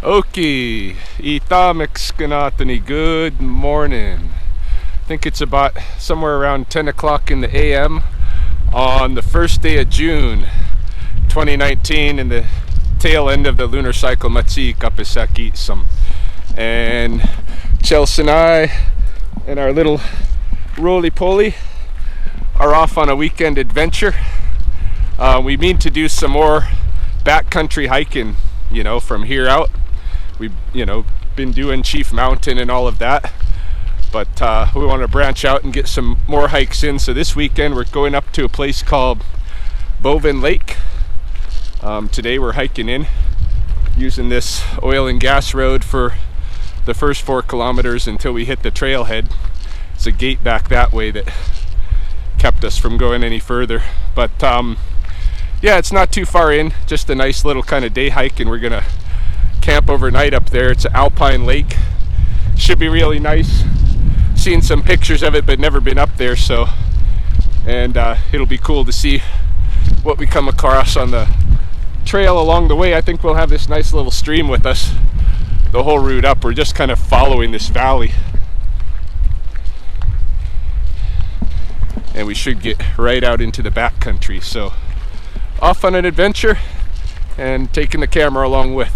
Okay, Ethnobotany, good morning. I think it's about somewhere around 10 o'clock in the AM on the first day of June 2019 in the tail end of the lunar cycle Matsi Kapisakitsam. And Chelsea and I and our little roly-poly are off on a weekend adventure. We mean to do some more backcountry hiking, from here out. We've, been doing Chief Mountain and all of that, but we want to branch out and get some more hikes in. So this weekend we're going up to a place called Bovin Lake. Today we're hiking in using this oil and gas road for the first 4 kilometers until we hit the trailhead. It's a gate back that way that kept us from going any further, but yeah, it's not too far in, just a nice little kind of day hike, and we're gonna camp overnight up there. It's an alpine lake, should be really nice. Seen some pictures of it but never been up there, so it'll be cool to see what we come across on the trail along the way. I think we'll have this nice little stream with us the whole route up. We're just kind of following this valley, and we should get right out into the backcountry. So off on an adventure and taking the camera along with.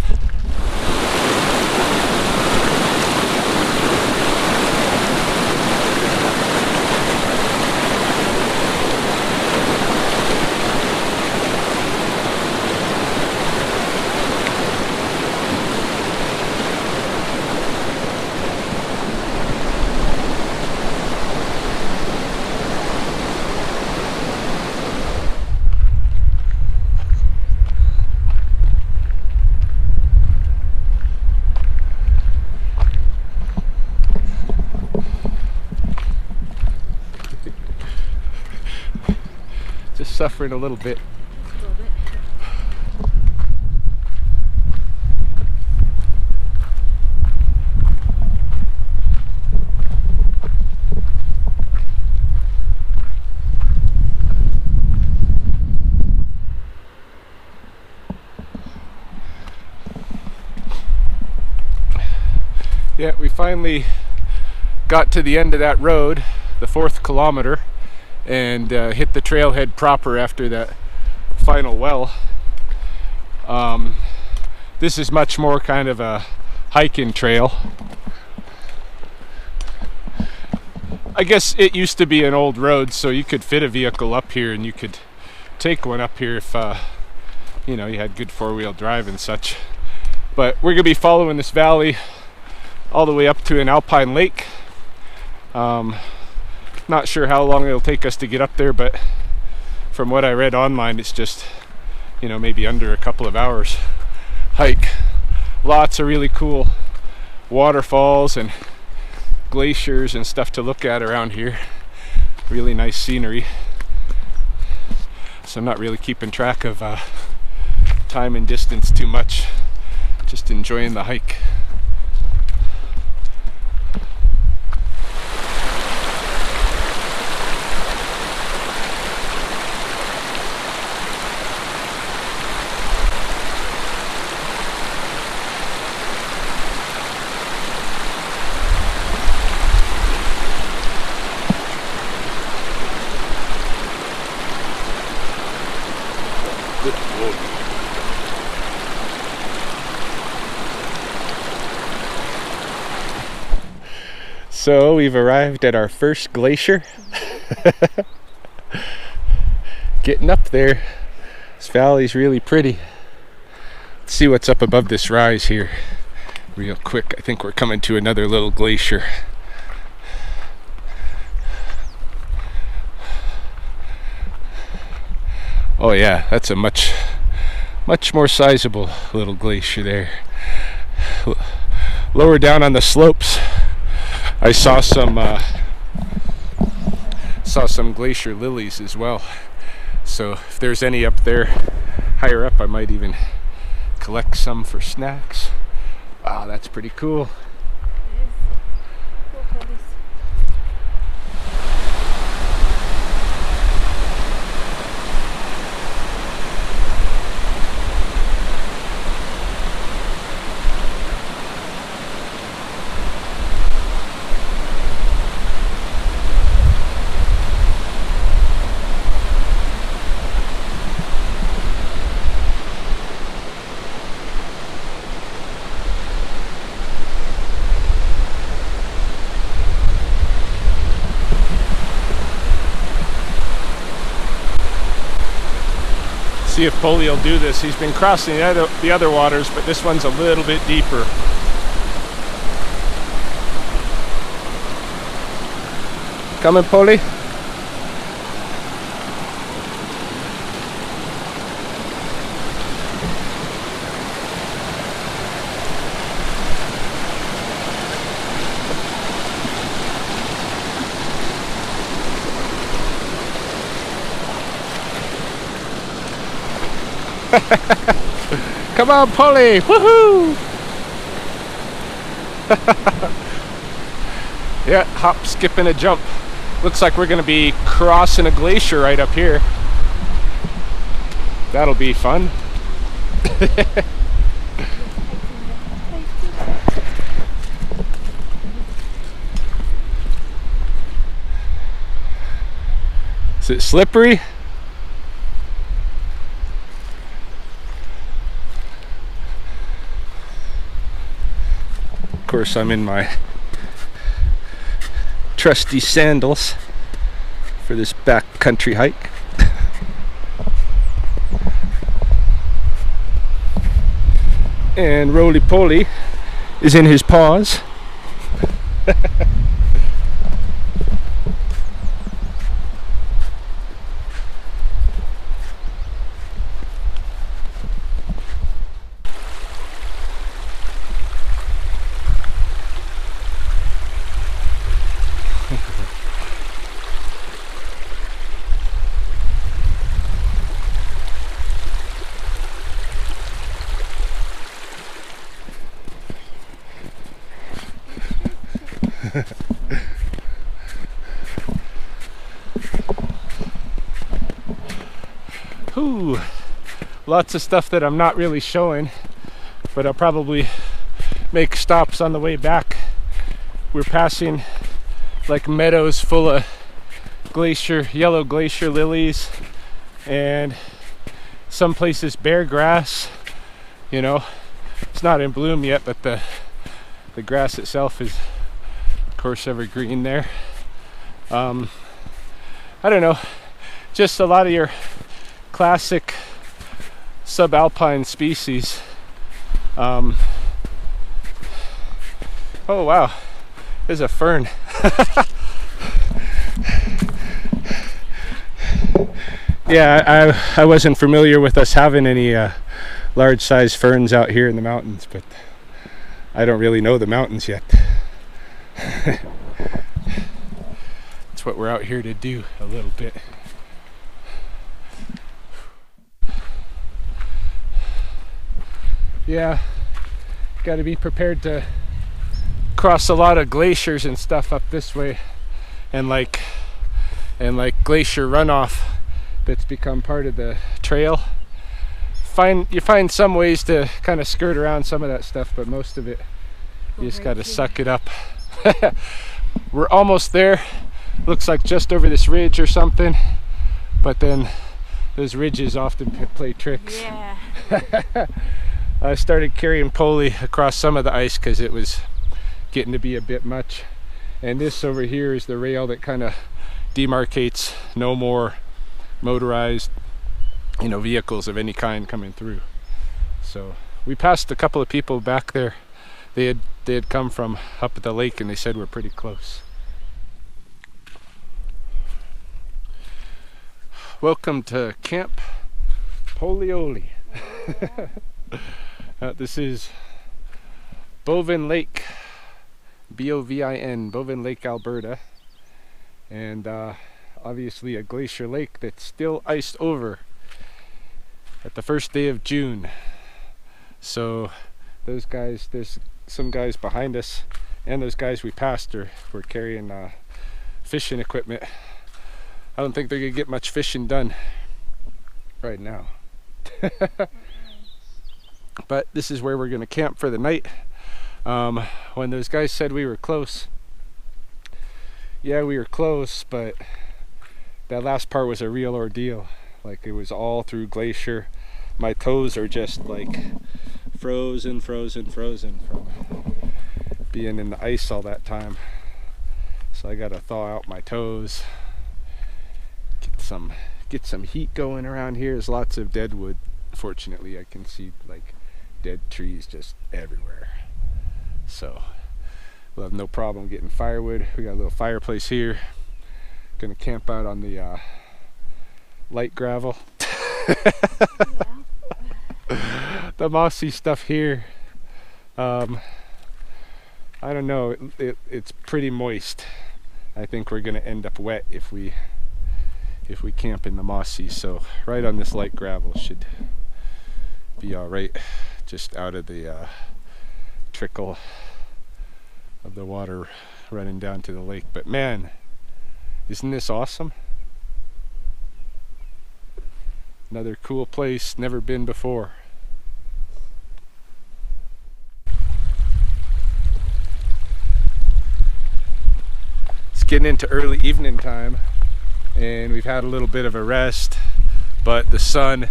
Just suffering a little bit. Yeah, we finally got to the end of that road, the 4th kilometer, and hit the trailhead proper after that final well. This is much more kind of a hiking trail. I guess it used to be an old road, so you could fit a vehicle up here, and you could take one up here if you had good 4-wheel drive and such. But we're gonna be following this valley all the way up to an alpine lake. Not sure how long it'll take us to get up there, but from what I read online, it's just, maybe under a couple of hours hike. Lots of really cool waterfalls and glaciers and stuff to look at around here. Really nice scenery. So I'm not really keeping track of time and distance too much. Just enjoying the hike. So we've arrived at our first glacier. Getting up there. This valley's really pretty. Let's see what's up above this rise here real quick. I think we're coming to another little glacier. Oh yeah, that's a much more sizable little glacier there. Lower down on the slopes, I saw some glacier lilies as well. So if there's any up there higher up, I might even collect some for snacks. Wow, that's pretty cool. See if Polly will do this. He's been crossing the other waters, but this one's a little bit deeper. Coming, Polly? Come on, Polly! Woohoo! Yeah, hop, skip, and a jump. Looks like we're going to be crossing a glacier right up here. That'll be fun. Is it slippery? Of course, I'm in my trusty sandals for this backcountry hike. And Roly Poly is in his paws. Ooh, lots of stuff that I'm not really showing, but I'll probably make stops on the way back. We're passing like meadows full of yellow glacier lilies, and some places bare grass. You know, it's not in bloom yet, but the grass itself is of course evergreen there. I don't know, just a lot of your classic subalpine species. Oh wow, there's a fern. Yeah, I wasn't familiar with us having any large size ferns out here in the mountains, but I don't really know the mountains yet. That's what we're out here to do a little bit. Yeah, got to be prepared to cross a lot of glaciers and stuff up this way, and like glacier runoff that's become part of the trail. You find some ways to kind of skirt around some of that stuff, but most of it you just got to suck it up. We're almost there. Looks like just over this ridge or something, but then those ridges often play tricks. Yeah. I started carrying Polly across some of the ice because it was getting to be a bit much, and this over here is the rail that kind of demarcates no more motorized, you know, vehicles of any kind coming through. So we passed a couple of people back there. They had come from up at the lake, and they said we're pretty close. Welcome to Camp Polioli. This is Bovin Lake, Bovin, Bovin Lake, Alberta, and obviously a glacier lake that's still iced over at the first day of June. So those guys, there's some guys behind us, and those guys we passed were carrying fishing equipment. I don't think they're gonna get much fishing done right now. But this is where we're gonna camp for the night. When those guys said we were close, yeah, we were close, but that last part was a real ordeal. Like, it was all through glacier. My toes are just like frozen from being in the ice all that time. So I gotta thaw out my toes, get some heat going around here. There's lots of dead wood. Fortunately, I can see like dead trees just everywhere. So we'll have no problem getting firewood. We got a little fireplace here. Gonna camp out on the light gravel. The mossy stuff here. I don't know. It's pretty moist. I think we're gonna end up wet if we camp in the mossy. So right on this light gravel should be all right. Just out of the trickle of the water running down to the lake. But man, isn't this awesome? Another cool place, never been before. It's getting into early evening time and we've had a little bit of a rest, but the sun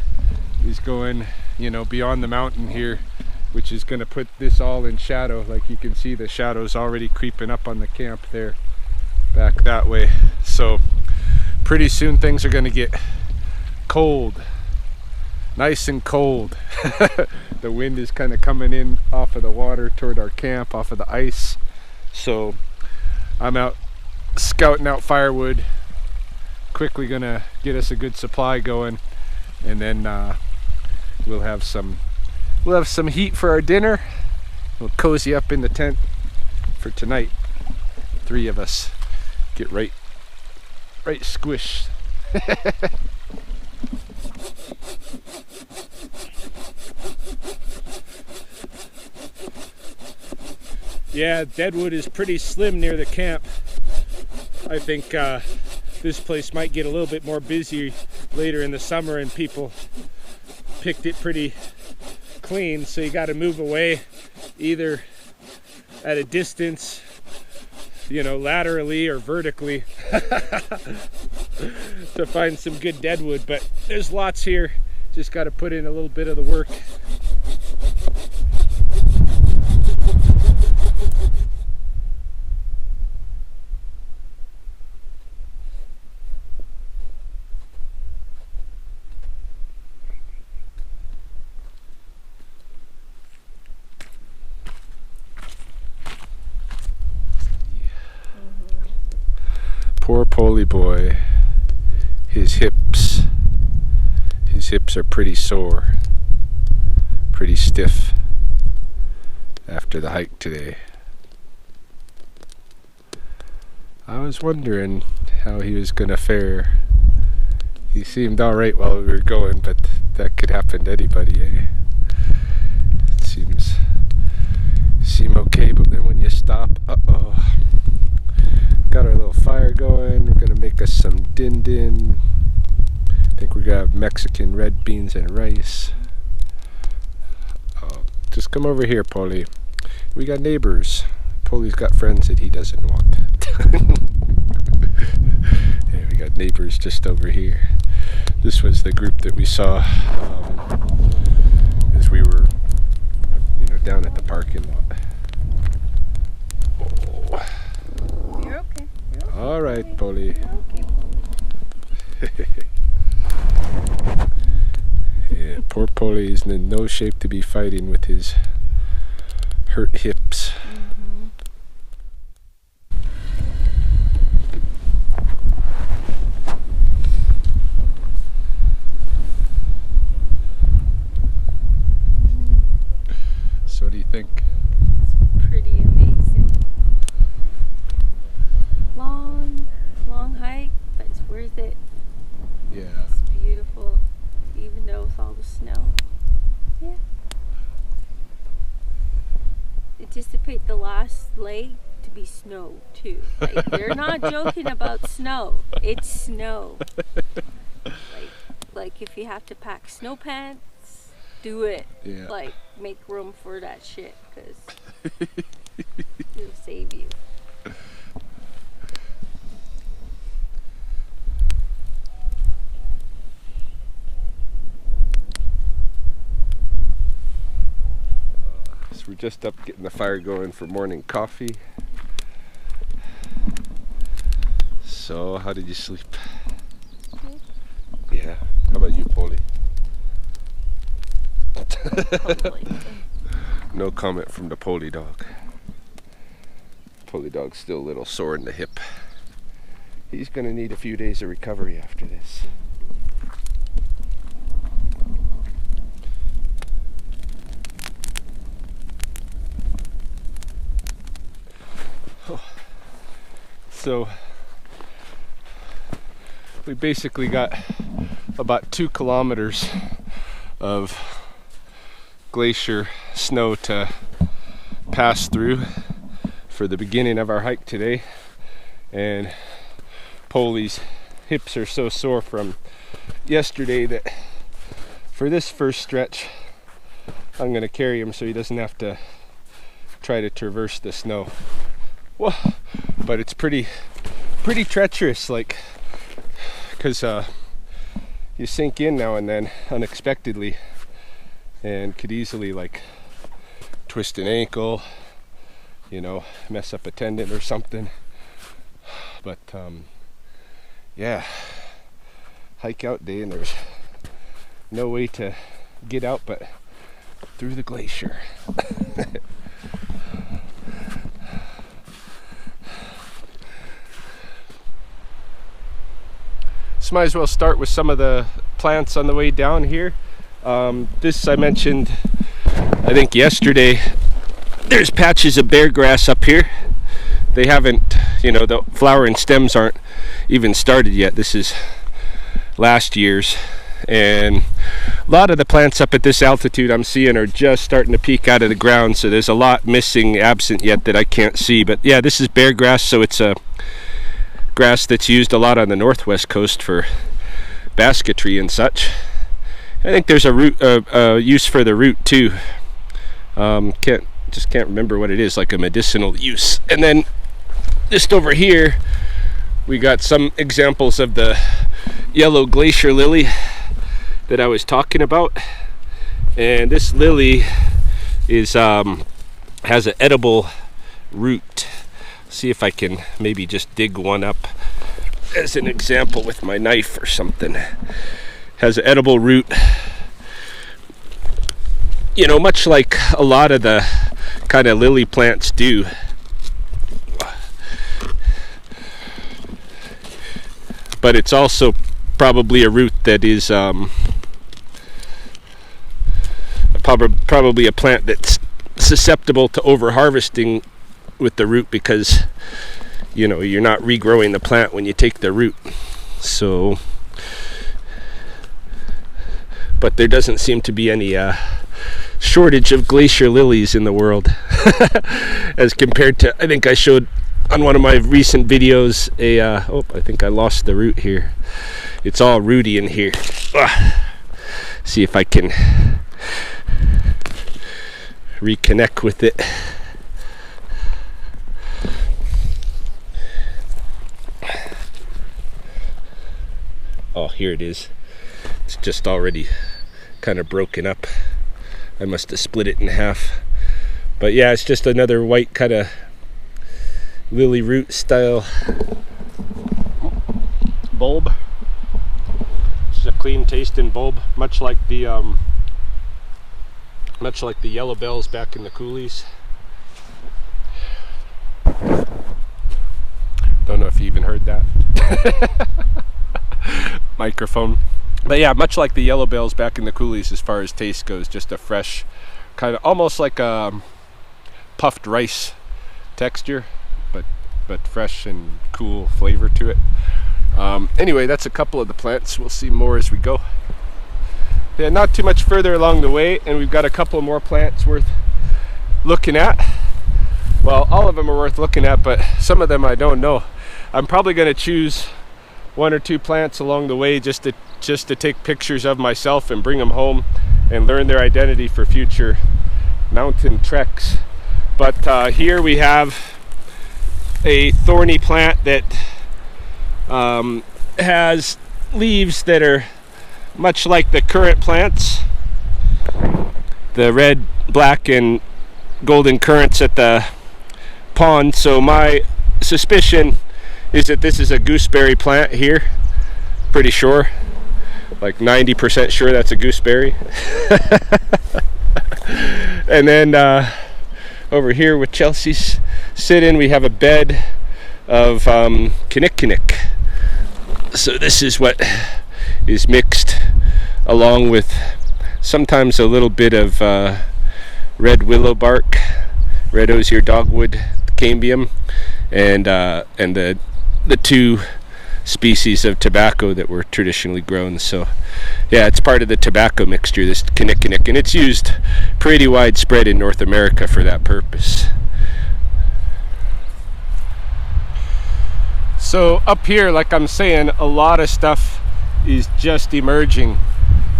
is going, you know, beyond the mountain here, which is going to put this all in shadow. Like you can see the shadows already creeping up on the camp there, back that way. So pretty soon things are going to get cold, nice and cold. The wind is kind of coming in off of the water toward our camp, off of the ice. So I'm out scouting out firewood, quickly gonna get us a good supply going, and then we'll have some heat for our dinner. We'll cozy up in the tent for tonight. 3 of us get right squished. Yeah, deadwood is pretty slim near the camp. I think this place might get a little bit more busy later in the summer, and people picked it pretty clean, so you got to move away either at a distance, you know, laterally or vertically to find some good deadwood. But there's lots here, just got to put in a little bit of the work. Poor Polly boy, his hips are pretty sore, pretty stiff after the hike today. I was wondering how he was gonna fare. He seemed alright while we were going, but that could happen to anybody, eh? It seem okay, but then when you stop, uh-oh. Got our little fire going. We're gonna make us some din. I think we're gonna have Mexican red beans and rice. Oh, just come over here, Polly. We got neighbors. Polly's got friends that he doesn't want. Yeah, we got neighbors just over here. This was the group that we saw as we were, you know, down at the parking lot. All right, Polly. Yeah, poor Polly is in no shape to be fighting with his hurt hips. So what do you think? It's pretty amazing. Long hike, but it's worth it. Yeah. It's beautiful, even though with all the snow. Yeah. Anticipate the last leg to be snow too. Like, they're not joking about snow. It's snow. Like if you have to pack snow pants, do it. Yeah. Like, make room for that shit, because it'll save you. We're just up getting the fire going for morning coffee. So, how did you sleep? Good. How about you, Polly? Totally. No comment from the Polly dog. Polly dog's still a little sore in the hip. He's gonna need a few days of recovery after this. So we basically got about 2 kilometers of glacier snow to pass through for the beginning of our hike today, and Polly's hips are so sore from yesterday that for this first stretch I'm going to carry him so he doesn't have to try to traverse the snow. Well, but it's pretty treacherous, like, because you sink in now and then unexpectedly and could easily like twist an ankle, you know, mess up a tendon or something. But yeah, hike out day, and there's no way to get out but through the glacier. So might as well start with some of the plants on the way down here. This I mentioned, I think yesterday. There's patches of bear grass up here. They haven't, you know, the flowering stems aren't even started yet. This is last year's, and a lot of the plants up at this altitude I'm seeing are just starting to peek out of the ground, so there's a lot missing, absent yet, that I can't see. But yeah, this is bear grass, so it's a grass that's used a lot on the northwest coast for basketry and such. I think there's a root use for the root too. Can't remember what it is, like a medicinal use. And then just over here we got some examples of the yellow glacier lily that I was talking about. And this lily is has an edible root. See if I can maybe just dig one up as an example with my knife or something. Has an edible root, you know, much like a lot of the kind of lily plants do. But it's also probably a root that is probably a plant that's susceptible to over harvesting with the root, because, you know, you're not regrowing the plant when you take the root. So, but there doesn't seem to be any shortage of glacier lilies in the world as compared to, I think I showed on one of my recent videos I think I lost the root here. It's all rooty in here. See if I can reconnect with it. Oh, here it is. It's just already kind of broken up. I must have split it in half. But yeah, it's just another white kind of lily root style bulb. It's a clean tasting bulb, much like the yellow bells back in the coulees. Don't know if you even heard that. Microphone. But yeah, much like the yellow bells back in the coulees as far as taste goes, just a fresh, kind of almost like a puffed rice texture, but fresh and cool flavor to it. Anyway, that's a couple of the plants. We'll see more as we go. Yeah, not too much further along the way, and we've got a couple more plants worth looking at. Well, all of them are worth looking at, but some of them I don't know. I'm probably going to choose 1 or 2 plants along the way just to take pictures of myself and bring them home and learn their identity for future mountain treks. But here we have a thorny plant that has leaves that are much like the currant plants, the red, black, and golden currants at the pond. So my suspicion is that this is a gooseberry plant here, pretty sure. like 90% sure that's a gooseberry. And then over here with Chelsea's sit-in, we have a bed of kinnikinnick. So this is what is mixed along with sometimes a little bit of red willow bark, red osier dogwood, cambium, and the two species of tobacco that were traditionally grown. So yeah, it's part of the tobacco mixture, this kinnikinnick, and it's used pretty widespread in North America for that purpose. So up here, like I'm saying, a lot of stuff is just emerging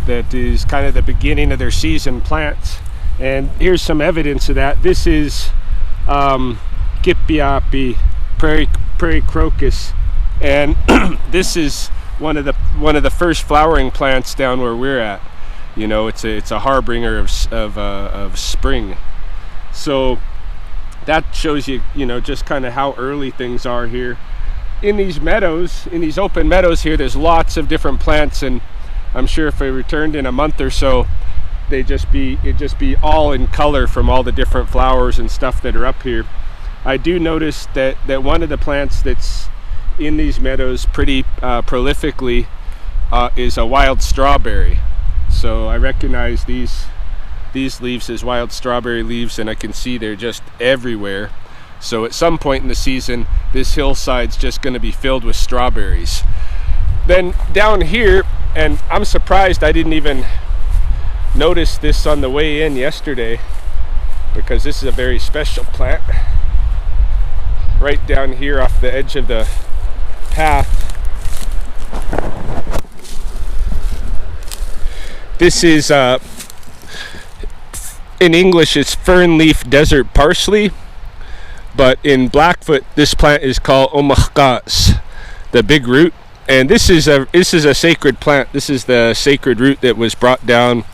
that is kind of the beginning of their season plants, and here's some evidence of that. This is Gippyapi, prairie crocus, and this is one of the first flowering plants down where we're at. You know, it's a harbinger of spring. So that shows you, you know, just kind of how early things are here in these meadows, in these open meadows here. There's lots of different plants, and I'm sure if I returned in a month or so, it'd just be all in color from all the different flowers and stuff that are up here. I do notice that one of the plants that's in these meadows pretty prolifically is a wild strawberry. So I recognize these leaves as wild strawberry leaves, and I can see they're just everywhere. So at some point in the season, this hillside's just going to be filled with strawberries. Then down here, and I'm surprised I didn't even notice this on the way in yesterday, because this is a very special plant. Right down here off the edge of the path. This is, in English, it's fern leaf desert parsley, but in Blackfoot, this plant is called omahkas, the big root. And this is a sacred plant. This is the sacred root that was brought down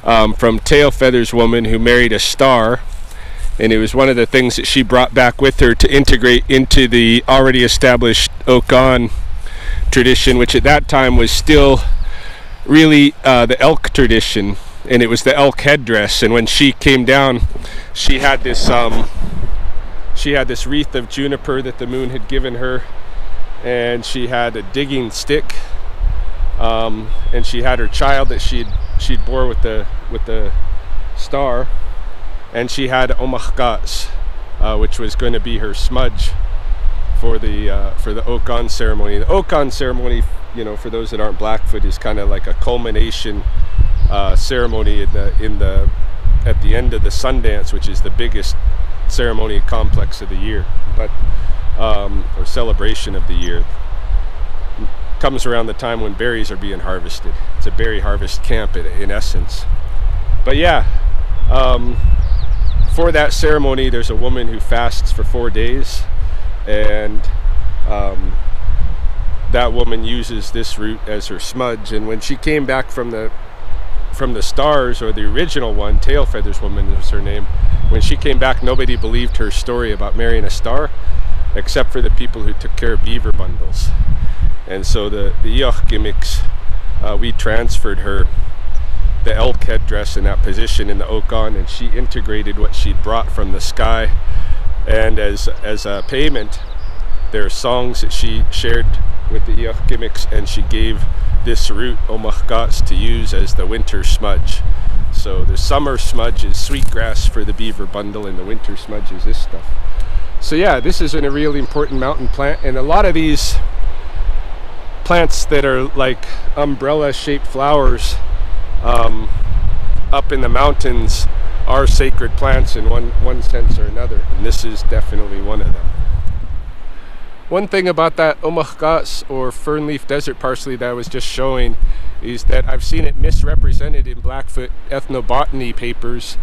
from Tailfeather's woman who married a star, and it was one of the things that she brought back with her to integrate into the already established Okan tradition, which at that time was still really the elk tradition, and it was the elk headdress. And when she came down, she had this wreath of juniper that the moon had given her, and she had a digging stick, and she had her child that she'd bore with the star, and she had omahkas, which was going to be her smudge for the Okan ceremony. The Okan ceremony, you know, for those that aren't Blackfoot, is kind of like a culmination ceremony at the end of the Sundance, which is the biggest ceremony complex of the year, but or celebration of the year. Comes around the time when berries are being harvested. It's a berry harvest camp in essence. But yeah, for that ceremony, there's a woman who fasts for 4 days, and that woman uses this root as her smudge. And when she came back from the stars, or the original one, Tailfeather's woman is her name, when she came back, nobody believed her story about marrying a star, except for the people who took care of beaver bundles. And so the Ioch gimmicks, we transferred her the elk headdress in that position in the Okan, and she integrated what she'd brought from the sky. And as a payment, there are songs that she shared with the Ioch gimmicks, and she gave this root omahkas to use as the winter smudge. So the summer smudge is sweetgrass for the beaver bundle, and the winter smudge is this stuff. So yeah, this is a really important mountain plant, and a lot of these plants that are like umbrella shaped flowers up in the mountains are sacred plants in one sense or another, and this is definitely one of them. One thing about that omahkas, or fernleaf desert parsley, that I was just showing, is that I've seen it misrepresented in Blackfoot ethnobotany papers.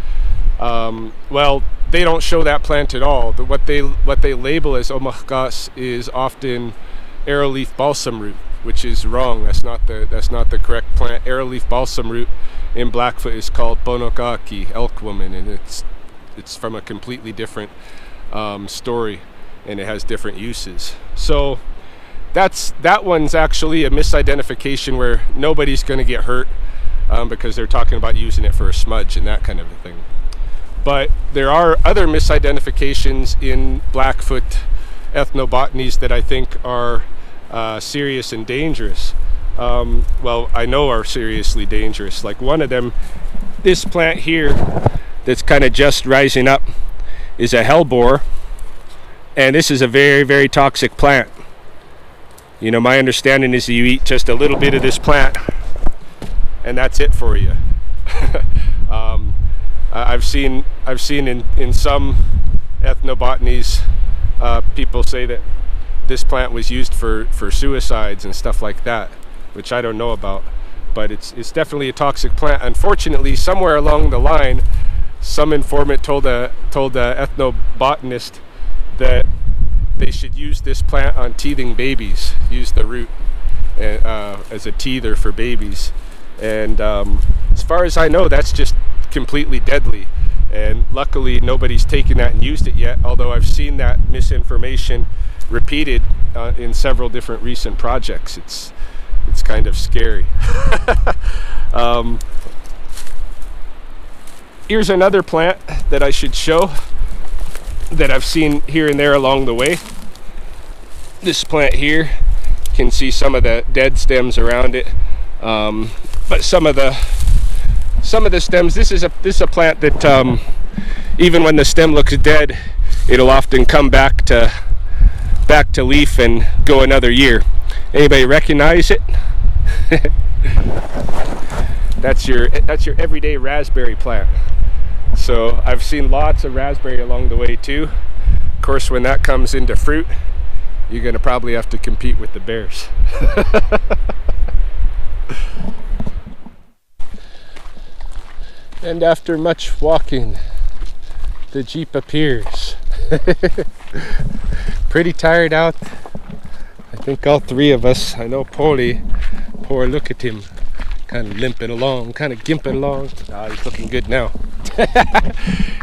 Well, they don't show that plant at all. What they label as omahkas is often arrowleaf balsam root, which is wrong. That's not the correct plant. Arrowleaf balsam root in Blackfoot is called bonokaki, elk woman, and it's from a completely different story, and it has different uses. So that one's actually a misidentification where nobody's going to get hurt because they're talking about using it for a smudge and that kind of a thing. But there are other misidentifications in Blackfoot ethnobotanies that I think are serious and dangerous. Well, I know are seriously dangerous. Like one of them, this plant here that's kind of just rising up is a hellebore, and this is a very, very toxic plant. You know, my understanding is that you eat just a little bit of this plant and that's it for you. I've seen in some ethnobotanies people say that this plant was used for suicides and stuff like that, which I don't know about, but it's definitely a toxic plant. Unfortunately, somewhere along the line, some informant told a ethnobotanist that they should use this plant on teething babies, use the root as a teether for babies. And as far as I know, that's just completely deadly. And luckily, nobody's taken that and used it yet, although I've seen that misinformation repeated in several different recent projects. It's kind of scary. Here's another plant that I should show that I've seen here and there along the way. This plant here, you can see some of the dead stems around it, but some of the stems. This is a plant that even when the stem looks dead, it'll often come back to leaf and go another year. Anybody recognize it? That's your everyday raspberry plant. So I've seen lots of raspberry along the way too. Of course, when that comes into fruit, you're gonna probably have to compete with the bears. And after much walking, the Jeep appears. Pretty tired out. I think all three of us. I know Paulie, poor, look at him, kind of limping along, kind of gimping along. He's looking good now.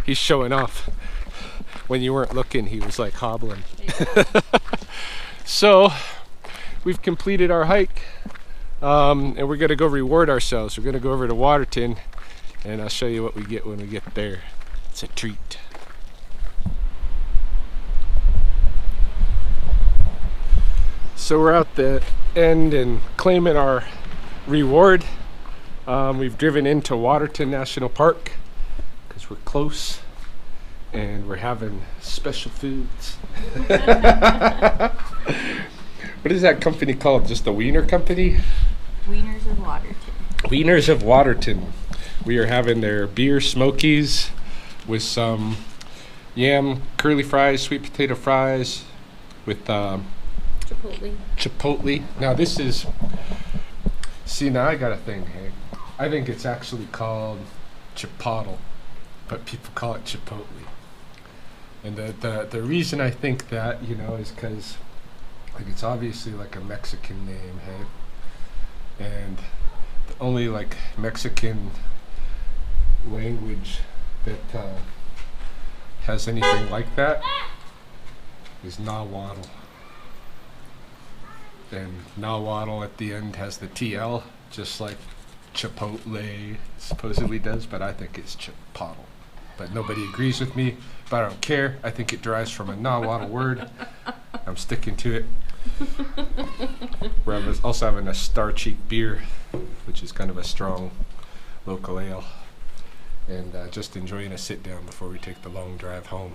He's showing off. When you weren't looking, he was like hobbling. So we've completed our hike, and we're gonna go reward ourselves. We're gonna go over to Waterton, and I'll show you what we get when we get there. It's a treat. So we're out the end and claiming our reward. We've driven into Waterton National Park because we're close and we're having special foods. What is that company called? Just the Wiener Company? Wieners of Waterton. Wieners of Waterton. We are having their beer smokies with some yam curly fries, sweet potato fries with Chipotle. Now this is, see, now I got a thing, hey. I think it's actually called Chipotle, but people call it Chipotle. And the reason I think that, you know, is because like it's obviously like a Mexican name, hey. And the only like Mexican language that has anything like that is Nahuatl. And Nahuatl at the end has the TL, just like Chipotle supposedly does, but I think it's Chipotle. But nobody agrees with me, but I don't care. I think it derives from a Nahuatl word. I'm sticking to it. We're also having a Star Cheek beer, which is kind of a strong local ale. And just enjoying a sit down before we take the long drive home.